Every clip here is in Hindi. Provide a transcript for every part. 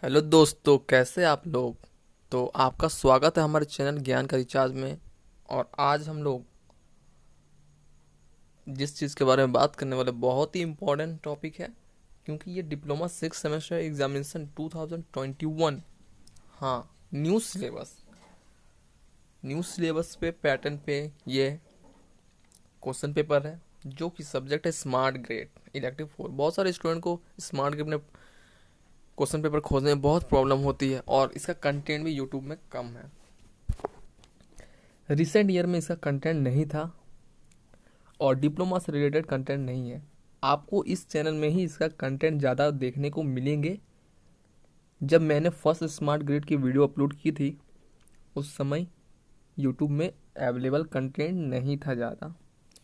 हेलो दोस्तों, कैसे आप लोग। तो आपका स्वागत है हमारे चैनल ज्ञान का रिचार्ज में। और आज हम लोग जिस चीज़ के बारे में बात करने वाले बहुत ही इम्पोर्टेंट टॉपिक है, क्योंकि ये डिप्लोमा 6 सेमेस्टर एग्जामिनेशन 2021। हाँ, न्यू सिलेबस पे पैटर्न पे ये क्वेश्चन पेपर है, जो कि सब्जेक्ट है स्मार्ट ग्रेड इलेक्टिव 4। बहुत सारे स्टूडेंट को स्मार्ट ग्रेड में क्वेश्चन पेपर खोजने में बहुत प्रॉब्लम होती है, और इसका कंटेंट भी यूट्यूब में कम है। रिसेंट ईयर में इसका कंटेंट नहीं था और डिप्लोमा से रिलेटेड कंटेंट नहीं है। आपको इस चैनल में ही इसका कंटेंट ज़्यादा देखने को मिलेंगे। जब मैंने फर्स्ट स्मार्ट ग्रिड की वीडियो अपलोड की थी, उस समय यूट्यूब में अवेलेबल कंटेंट नहीं था ज़्यादा,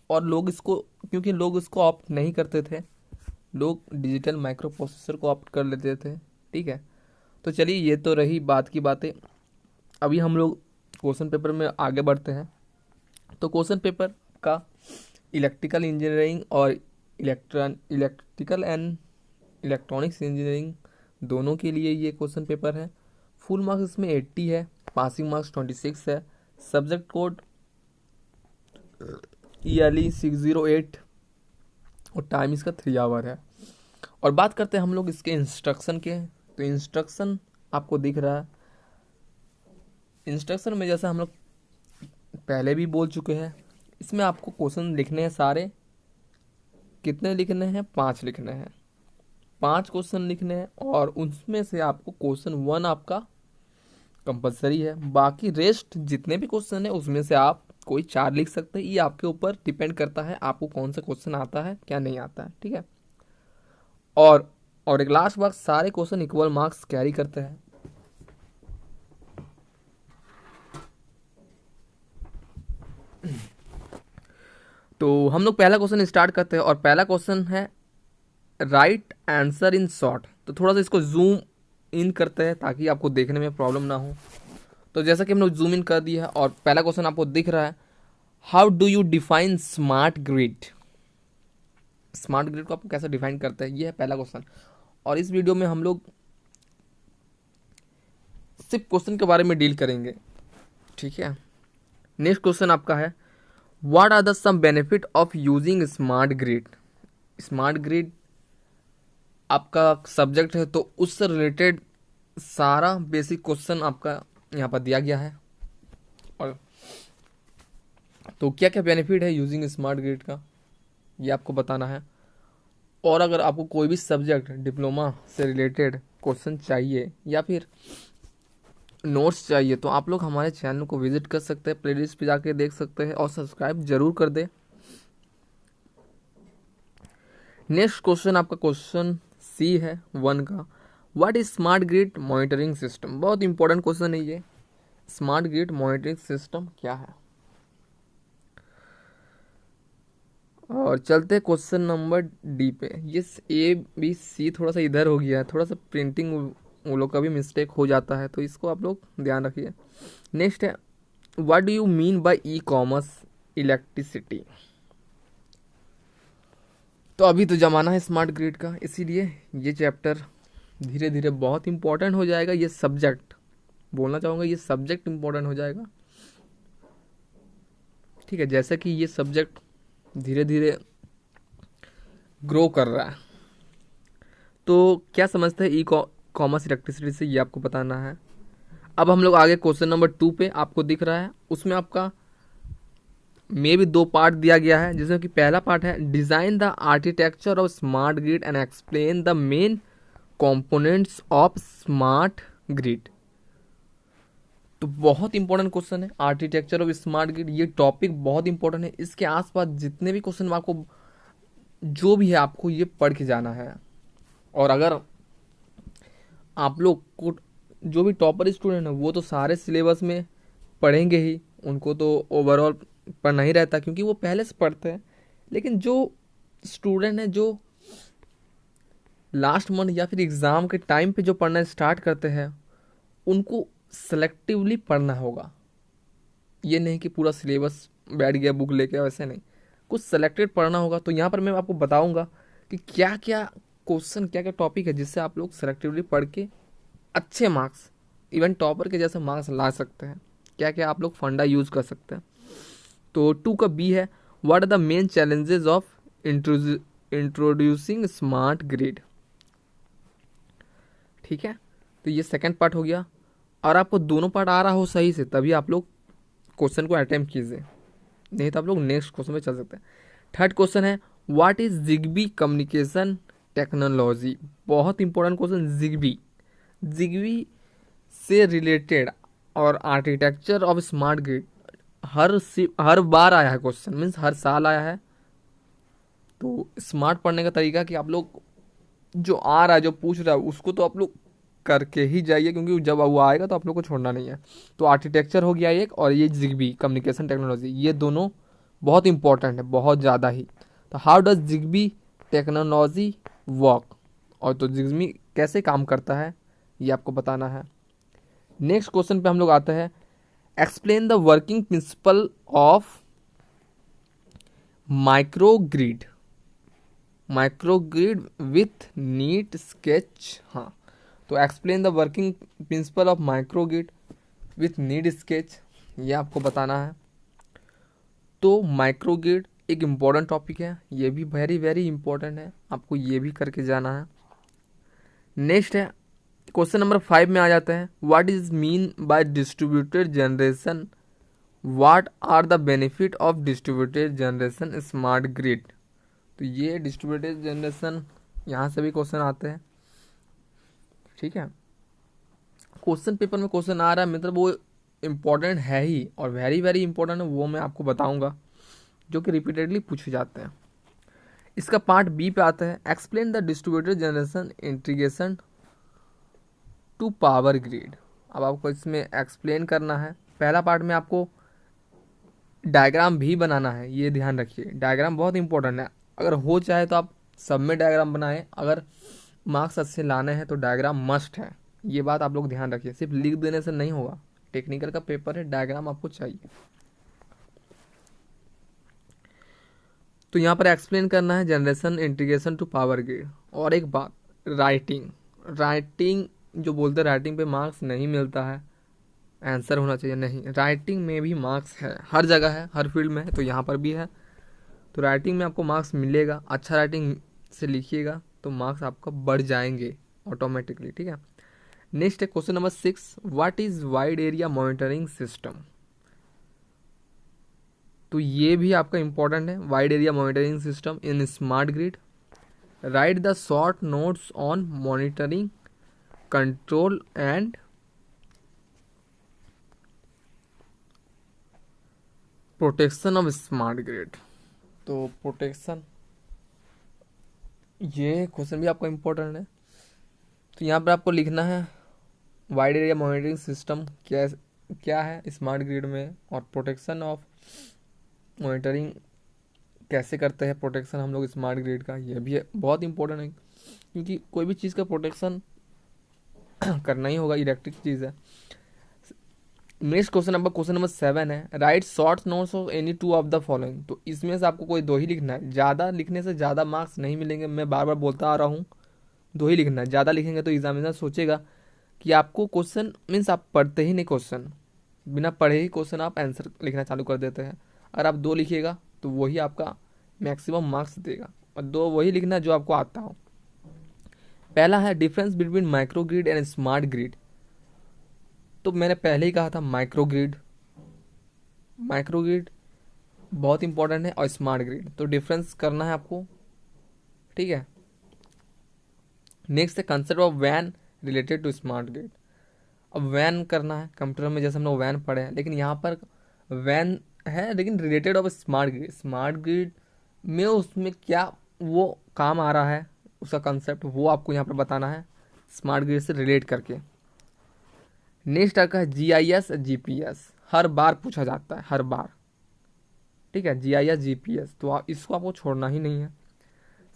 और लोग इसको क्योंकि लोग इसको ऑप्ट नहीं करते थे, लोग डिजिटल माइक्रो प्रोसेसर को ऑप्ट कर लेते थे। ठीक है, तो चलिए, ये तो रही बात की बातें। अभी हम लोग क्वेश्चन पेपर में आगे बढ़ते हैं। तो क्वेश्चन पेपर का इलेक्ट्रिकल इंजीनियरिंग और इलेक्ट्रिकल एंड इलेक्ट्रॉनिक्स इंजीनियरिंग दोनों के लिए ये क्वेश्चन पेपर है। फुल मार्क्स इसमें 80 है, पासिंग मार्क्स 26 है। सब्जेक्ट कोड ELE 608 और टाइम इसका 3 आवर है। और बात करते हैं हम लोग इसके इंस्ट्रक्शन के। तो इंस्ट्रक्शन आपको दिख रहा है। इंस्ट्रक्शन में जैसा हम लोग पहले भी बोल चुके हैं, इसमें आपको क्वेश्चन लिखने हैं सारे। कितने लिखने हैं? 5 लिखने हैं। 5 क्वेश्चन लिखने हैं, और उसमें से आपको क्वेश्चन 1 आपका कंपलसरी है। बाकी रेस्ट जितने भी क्वेश्चन है उसमें से आप कोई 4 लिख सकते हैं। ये आपके ऊपर डिपेंड करता है आपको कौन सा क्वेश्चन आता है, क्या नहीं आता है। ठीक है, और और एक लास्ट बात, सारे क्वेश्चन इक्वल मार्क्स कैरी करते हैं। तो हम लोग पहला क्वेश्चन स्टार्ट करते हैं, और पहला क्वेश्चन है राइट आंसर इन शॉर्ट। तो थोड़ा सा इसको जूम इन करते हैं ताकि आपको देखने में प्रॉब्लम ना हो। तो जैसा कि हम लोग जूम इन कर दिया है, और पहला क्वेश्चन आपको दिख रहा है, how do you define smart grid. Smart grid को आप कैसे डिफाइन करते हैं, ये है पहला क्वेश्चन। और इस वीडियो में हम लोग सिर्फ क्वेश्चन के बारे में डील करेंगे। ठीक है, नेक्स्ट क्वेश्चन आपका है, what are the some benefit of using smart grid. Smart grid आपका सब्जेक्ट है, तो उससे रिलेटेड सारा बेसिक क्वेश्चन आपका यहाँ पर दिया गया है। और तो क्या क्या बेनिफिट है यूजिंग स्मार्ट ग्रिड का, ये आपको बताना है। और अगर आपको कोई भी सब्जेक्ट डिप्लोमा से रिलेटेड क्वेश्चन चाहिए या फिर नोट्स चाहिए, तो आप लोग हमारे चैनल को विजिट कर सकते हैं, प्लेलिस्ट पे जाके देख सकते हैं, और सब्सक्राइब जरूर कर दे। नेक्स्ट क्वेश्चन आपका क्वेश्चन सी है 1 का, what is smart grid monitoring system. बहुत इंपॉर्टेंट क्वेश्चन है ये। स्मार्ट ग्रिड मॉनिटरिंग सिस्टम क्या है। और चलते क्वेश्चन नंबर डी पे। ये A B C थोड़ा सा इधर हो गया है, थोड़ा सा प्रिंटिंग वो लोग का भी मिस्टेक हो जाता है, तो इसको आप लोग ध्यान रखिए। नेक्स्ट है, what do you mean by e commerce electricity. तो अभी तो ज़माना है स्मार्ट ग्रिड का, इसीलिए ये चैप्टर धीरे धीरे बहुत इंपॉर्टेंट हो जाएगा। ये सब्जेक्ट बोलना चाहूँगा, ये सब्जेक्ट इंपॉर्टेंट हो जाएगा। ठीक है, जैसे कि ये सब्जेक्ट धीरे धीरे ग्रो कर रहा है। तो क्या समझते हैं ई कॉमर्स इलेक्ट्रिसिटी से, ये आपको बताना है। अब हम लोग आगे क्वेश्चन नंबर 2 पे आपको दिख रहा है, उसमें आपका में भी 2 पार्ट दिया गया है, जिसमें कि पहला पार्ट है design the architecture of smart grid and explain the main components of smart grid. तो बहुत इंपॉर्टेंट क्वेश्चन है आर्किटेक्चर ऑफ स्मार्ट ग्रिड। ये टॉपिक बहुत इंपॉर्टेंट है। इसके आसपास जितने भी क्वेश्चन आपको जो भी है, आपको ये पढ़ के जाना है। और अगर आप लोग को जो भी टॉपर स्टूडेंट है, वो तो सारे सिलेबस में पढ़ेंगे ही, उनको तो ओवरऑल पढ़ना ही रहता है क्योंकि वो पहले से पढ़ते हैं। लेकिन जो स्टूडेंट है जो लास्ट मंथ या फिर एग्ज़ाम के टाइम पे जो पढ़ना स्टार्ट करते हैं, उनको सेलेक्टिवली पढ़ना होगा। ये नहीं कि पूरा सिलेबस बैठ गया बुक लेके, वैसे नहीं, कुछ सेलेक्टेड पढ़ना होगा। तो यहाँ पर मैं आपको बताऊंगा कि क्या क्या क्वेश्चन, क्या क्या टॉपिक है जिससे आप लोग सेलेक्टिवली पढ़ के अच्छे मार्क्स, इवन टॉपर के जैसे मार्क्स ला सकते हैं, क्या क्या आप लोग फंडा यूज कर सकते हैं। तो 2 का बी है, what are the main challenges of introducing smart grid. ठीक है, तो ये सेकंड पार्ट हो गया। और आपको दोनों पार्ट आ रहा हो सही से तभी आप लोग क्वेश्चन को अटेम्प्ट कीजिए, नहीं तो आप लोग नेक्स्ट क्वेश्चन में चल सकते हैं। थर्ड क्वेश्चन है, what is Zigbee communication technology. बहुत इंपॉर्टेंट क्वेश्चन, जिगबी, जिगबी से रिलेटेड और आर्किटेक्चर ऑफ स्मार्ट ग्रिड हर बार आया है क्वेश्चन, मीन्स हर साल आया है। तो स्मार्ट पढ़ने का तरीका कि आप लोग जो आ रहा है, जो पूछ रहा है, उसको तो आप लोग करके ही जाइए, क्योंकि जब वो आएगा तो आप लोग को छोड़ना नहीं है। तो आर्किटेक्चर हो गया एक, और ये जिगबी कम्युनिकेशन टेक्नोलॉजी, ये दोनों बहुत इंपॉर्टेंट है, बहुत ज़्यादा ही। तो how does Zigbee technology work, और तो जिगबी कैसे काम करता है ये आपको बताना है। नेक्स्ट क्वेश्चन पे हम लोग आते हैं, explain the working principle of microgrid, microgrid with NEET sketch. हाँ, तो explain the working principle of microgrid with need sketch, ये आपको बताना है। तो माइक्रोग्रिड एक इम्पॉर्टेंट टॉपिक है, ये भी वेरी वेरी इंपॉर्टेंट है, आपको ये भी करके जाना है। नेक्स्ट है क्वेश्चन नंबर 5 में आ जाते हैं, what is mean by distributed generation, what are the benefit of distributed generation smart grid. तो ये डिस्ट्रीब्यूटेड जनरेशन, यहाँ से भी क्वेश्चन आते हैं। ठीक है, क्वेश्चन पेपर में क्वेश्चन आ रहा है, मतलब वो इम्पोर्टेंट है ही, और वेरी वेरी इंपॉर्टेंट है, वो मैं आपको बताऊंगा, जो कि रिपीटेडली पूछे जाते हैं। इसका पार्ट बी पे आता है, explain the distributed generation integration to power grid. अब आपको इसमें एक्सप्लेन करना है। पहला पार्ट में आपको डायग्राम भी बनाना है, ये ध्यान रखिए, डायग्राम बहुत इंपॉर्टेंट है। अगर हो चाहे तो आप सब में डायग्राम बनाएं, अगर मार्क्स अच्छे लाने हैं तो डायग्राम मस्ट है, ये बात आप लोग ध्यान रखिए, सिर्फ लिख देने से नहीं होगा, टेक्निकल का पेपर है, डायग्राम आपको चाहिए। तो यहाँ पर एक्सप्लेन करना है generation integration to power grid. और एक बात, राइटिंग, राइटिंग जो बोलते हैं राइटिंग पे मार्क्स नहीं मिलता है, आंसर होना चाहिए, नहीं, राइटिंग में भी मार्क्स है, हर जगह है, हर फील्ड में है, तो यहाँ पर भी है। तो राइटिंग में आपको मार्क्स मिलेगा, अच्छा राइटिंग से लिखिएगा तो मार्क्स आपका बढ़ जाएंगे ऑटोमेटिकली। ठीक है, नेक्स्ट है question number 6, what is wide area monitoring system. तो ये भी आपका इंपॉर्टेंट है, wide area monitoring system in smart grid. Right the short notes on monitoring control and protection of smart grid. तो प्रोटेक्शन, ये क्वेश्चन भी आपका इंपॉर्टेंट है। तो यहाँ पर आपको लिखना है वाइड एरिया मॉनिटरिंग सिस्टम क्या क्या है स्मार्ट ग्रिड में, और प्रोटेक्शन ऑफ मॉनिटरिंग कैसे करते हैं प्रोटेक्शन हम लोग स्मार्ट ग्रिड का, ये भी बहुत इंपॉर्टेंट है, क्योंकि कोई भी चीज़ का प्रोटेक्शन करना ही होगा, इलेक्ट्रिक चीज़ है। नेक्स्ट क्वेश्चन नंबर 7 है, right short notes of any two of the following. तो इसमें से आपको कोई दो ही लिखना है, ज़्यादा लिखने से ज़्यादा मार्क्स नहीं मिलेंगे, मैं बार बार बोलता आ रहा हूँ, दो ही लिखना है। ज़्यादा लिखेंगे तो एग्जामिनर सोचेगा कि आपको क्वेश्चन मीन्स आप पढ़ते ही नहीं, क्वेश्चन बिना पढ़े ही क्वेश्चन आप आंसर लिखना चालू कर देते हैं। अगर आप दो लिखिएगा तो वही आपका मैक्सिमम मार्क्स देगा, और दो वही लिखना जो आपको आता हो। पहला है difference between micro grid and smart grid. तो मैंने पहले ही कहा था माइक्रो ग्रिड, माइक्रो ग्रिड बहुत इंपॉर्टेंट है, और स्मार्ट ग्रिड, तो डिफरेंस करना है आपको। ठीक है, नेक्स्ट है कंसेप्ट ऑफ वैन रिलेटेड टू स्मार्ट ग्रिड। अब वैन करना है, कंप्यूटर में जैसे हम लोग वैन पढ़े हैं, लेकिन यहाँ पर वैन है लेकिन related of smart grid. Smart grid में उसमें क्या वो काम आ रहा है, उसका कंसेप्ट वो आपको यहाँ पर बताना है स्मार्ट ग्रिड से रिलेट करके। नेक्स्ट आता है GIS GPS, हर बार पूछा जाता है, हर बार। ठीक है, GIS GPS, तो इसको आपको छोड़ना ही नहीं है।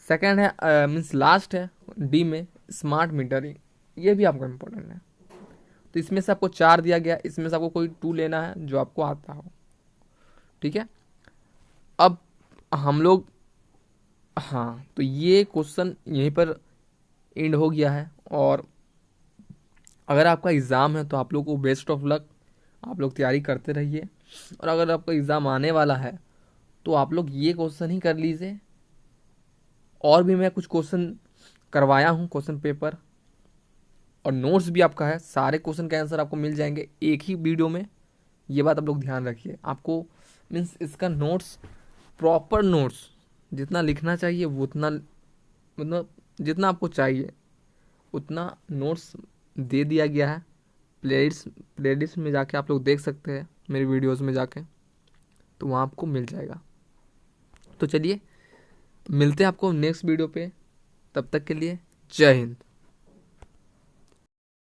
सेकंड है मीन्स लास्ट है डी में स्मार्ट मीटरिंग, ये भी आपको इम्पोर्टेंट है। तो इसमें से आपको 4 दिया गया, इसमें से आपको कोई 2 लेना है जो आपको आता हो। ठीक है, अब हम लोग, हाँ, तो ये क्वेश्चन यहीं पर एंड हो गया है, और अगर आपका एग्ज़ाम है तो आप लोग को बेस्ट ऑफ लक, आप लोग तैयारी करते रहिए। और अगर आपका एग्ज़ाम आने वाला है तो आप लोग ये क्वेश्चन ही कर लीजिए। और भी मैं कुछ क्वेश्चन करवाया हूँ, क्वेश्चन पेपर और नोट्स भी आपका है, सारे क्वेश्चन के आंसर आपको मिल जाएंगे एक ही वीडियो में। ये बात आप लोग ध्यान रखिए। आपको मीन्स इसका नोट्स, प्रॉपर नोट्स जितना लिखना चाहिए वो उतना, मतलब जितना आपको चाहिए उतना नोट्स दे दिया गया है। प्लेलिस्ट में जाके आप लोग देख सकते हैं, मेरी वीडियोस में जाके, तो वहाँ आपको मिल जाएगा। तो चलिए मिलते हैं आपको नेक्स्ट वीडियो पे, तब तक के लिए जय हिंद।